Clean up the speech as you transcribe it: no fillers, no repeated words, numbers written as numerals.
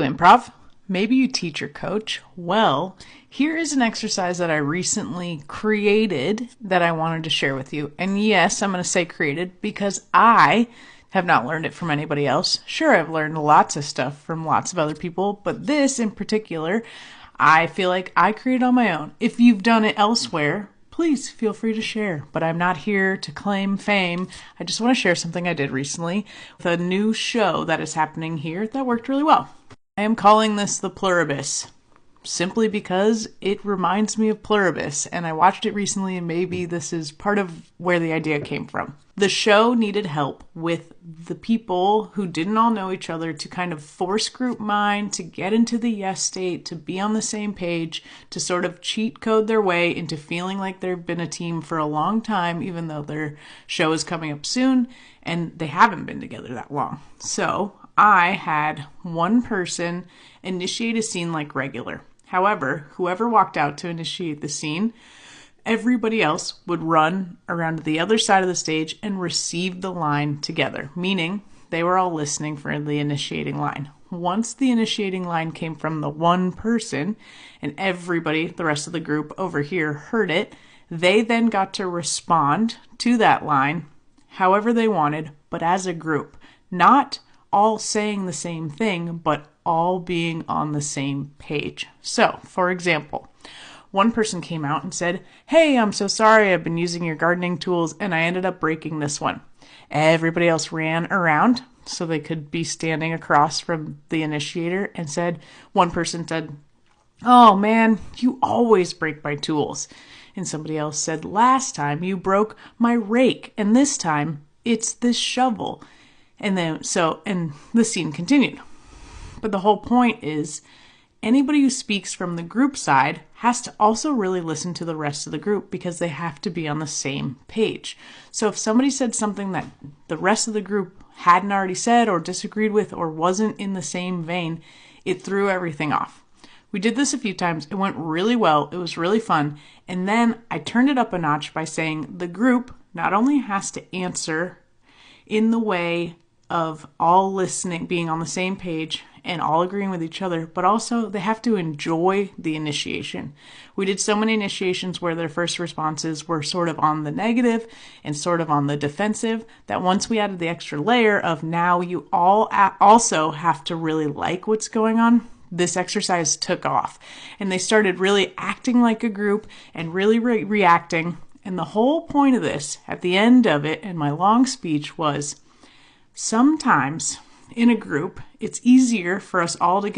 Improv. Maybe you teach or coach. Well, here is an exercise that I recently created that I wanted to share with you. And yes, I'm going to say created because I have not learned it from anybody else. Sure, I've learned lots of stuff from lots of other people, but this in particular, I feel like I created on my own. If you've done it elsewhere, please feel free to share. But I'm not here to claim fame. I just want to share something I did recently with a new show that is happening here that worked really well. I am calling this the Pluribus, simply because it reminds me of Pluribus, and I watched it recently, and maybe this is part of where the idea came from. The show needed help with the people who didn't all know each other to kind of force group mind, to get into the yes state, to be on the same page, to sort of cheat code their way into feeling like they've been a team for a long time, even though their show is coming up soon, and they haven't been together that long. So I had one person initiate a scene like regular. However, whoever walked out to initiate the scene, everybody else would run around to the other side of the stage and receive the line together, meaning they were all listening for the initiating line. Once the initiating line came from the one person and everybody, the rest of the group over here, heard it, they then got to respond to that line however they wanted, but as a group, not all saying the same thing, but all being on the same page. So, for example, one person came out and said, "Hey, I'm so sorry, I've been using your gardening tools and I ended up breaking this one." Everybody else ran around so they could be standing across from the initiator and one person said, "Oh man, you always break my tools." And somebody else said, "Last time you broke my rake and this time it's this shovel." And the scene continued. But the whole point is anybody who speaks from the group side has to also really listen to the rest of the group because they have to be on the same page. So if somebody said something that the rest of the group hadn't already said or disagreed with or wasn't in the same vein, it threw everything off. We did this a few times. It went really well. It was really fun. And then I turned it up a notch by saying the group not only has to answer in the way of all listening, being on the same page and all agreeing with each other, but also they have to enjoy the initiation. We did so many initiations where their first responses were sort of on the negative and sort of on the defensive that once we added the extra layer of now you all also have to really like what's going on, this exercise took off. And they started really acting like a group and really reacting. And the whole point of this, at the end of it, and my long speech was, sometimes in a group, it's easier for us all to get